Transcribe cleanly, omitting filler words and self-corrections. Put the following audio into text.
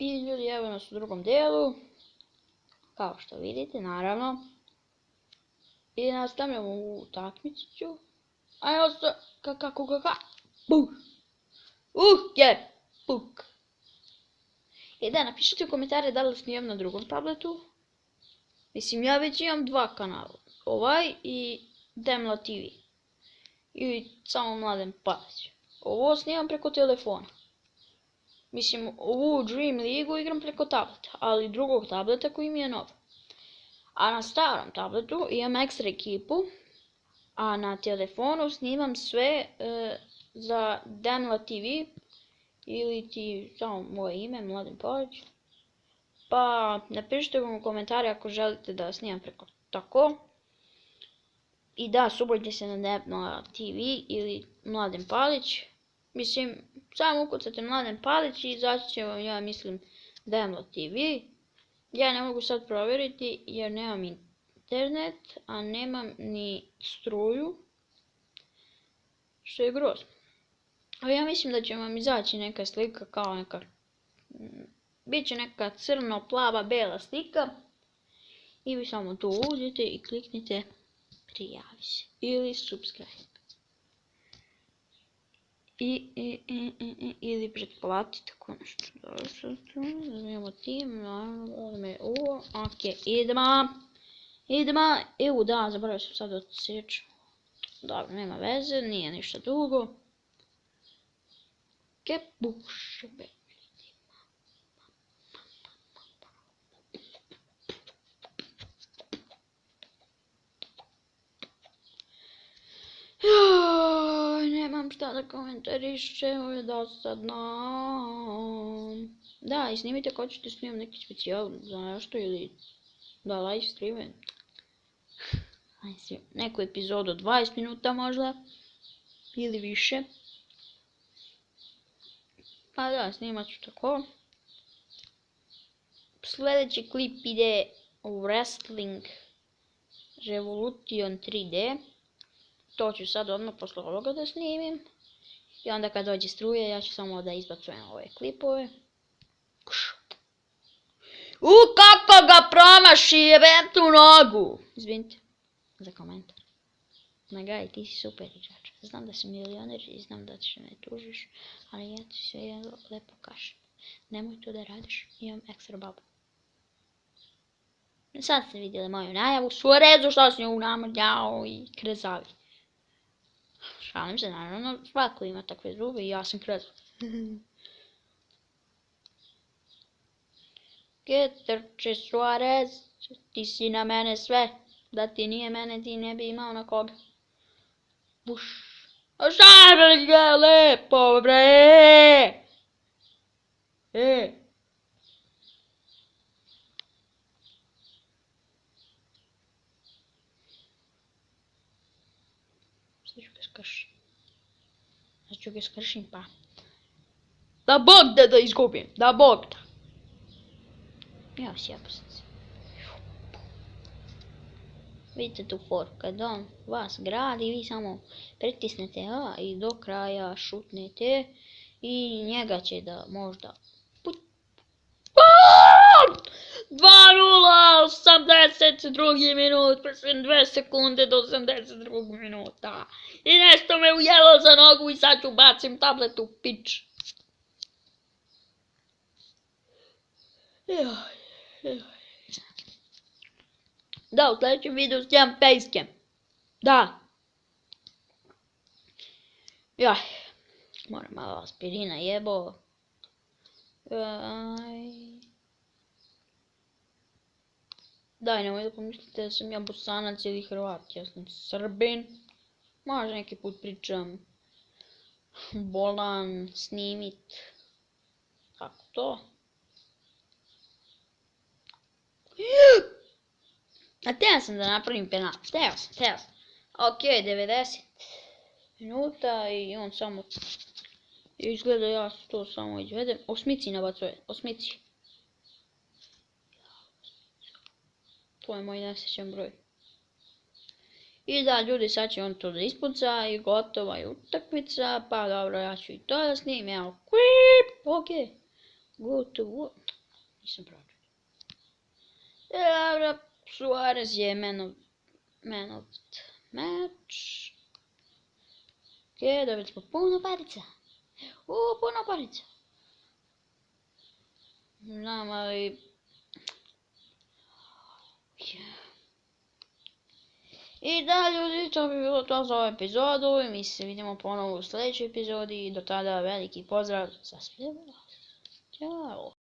I ljudi, evo nas u drugom dijelu. Kao što vidite, naravno. I nastavljamo u utakmicu. Ajmo se, kako. Buk. Je. Buk. I da, napišite u komentare da li snimam na drugom tabletu. Mislim, ja već imam dva kanala. Ovaj i Demla TV. I samo Mladen Palić. Ovo snimam preko telefona. Mislim, ovu Dream League igram preko tableta, ali drugog tableta koji mi je nov. A na starom tabletu imam ekstra ekipu, a na telefonu snimam sve za Demla TV ili ti samo moje ime, Mladen Palić. Pa napišite u komentare ako želite da snimam preko tako. I da, subojte se na Demla TV ili Mladen Palić. Mislim, samo ukucate Mladen Palić i izaći će vam, ja mislim, Demla TV. Ja ne mogu sad provjeriti jer nemam internet, a nemam ni struju. Što je grozno. Ali ja mislim da će vam izaći neka slika kao neka... Biće neka crno-plava-bela slika. I vi samo tu uđete i kliknite prijavi se ili subscribe. Ili pretplatite ako nešto došlo. Imamo tim, ok, idemo. Evo da, zaboravio sam sad odsjeći. Dobro, nema veze, nije ništa dugo. Kepuš, be. Nemam šta da komentarišem, ovo je dosadno. Da, i snimite ako ćete snimam neki specijal za nešto ili da live streamem. Neku epizodu 20 minuta možda ili više. Pa da, snimat ću tako. Sljedeći klip ide u Wrestling Revolution 3D. To ću sad odmah posle ovoga da snimim. I onda kad dođe struje ja ću samo da izbacujem ove klipove. Kako ga promaši, jebem tu nogu! Izvinite za komentar. Megaj, ti si super igrač. Znam da si milioner i znam da ćeš me tužiš, ali ja ti sve jedno lepo kažem. Nemoj to da radiš, imam ekstra babu. Sad ste vidjeli moju najavu, surezu što sam ju namrljao i krezavi. Šalim se, naravno, svako ima takve zube i ja sam krezav. Getrče Suarez, ti si na mene sve, da ti nije mene ti ne bi imao na koga. Buš. A šta je lepo bre? Sad ću ga skršim pa. Da Bog da izgubim, da Bog da. Ja sjebao sam se. Vidite tu foru, kad on vas gradi, vi samo pritisnete A i do kraja šutnete i njega će da možda... 2:0, 82. minut, presvim 2 sekunde do 82. minuta. I nešto me ujelo za nogu i sad ću bacim tablet u pič. Da, u sljedećem videu snimam facecam. Da. Moram malo aspirina jebo. Daj, nemoj da pomislite da sam ja Bosanac ili Hrvat, ja sam Srbin. Možda neki put pričam bolan, snimit. Kako to? A teo sam da napravim penal, teo sam. Ok, 90 minuta i on samo... Izgleda ja to samo izvedem. Osmici nabacuje, osmici. To je moj nesrećan broj. I da, ljudi, sad će on to da ispuca i gotova je utakmica. Pa dobro, ja ću i to da snimim. Evo, ok. Gotovo. Nisam pročitao. Dobro, Suarez je man of the match. Ok, dobili smo puno parica. Puno parica. Znam, ali... I da, ljudi, to bi bilo to za ovu epizodu i mi se vidimo ponovo u sljedećoj epizodi i do tada veliki pozdrav za sve vas. Ćao!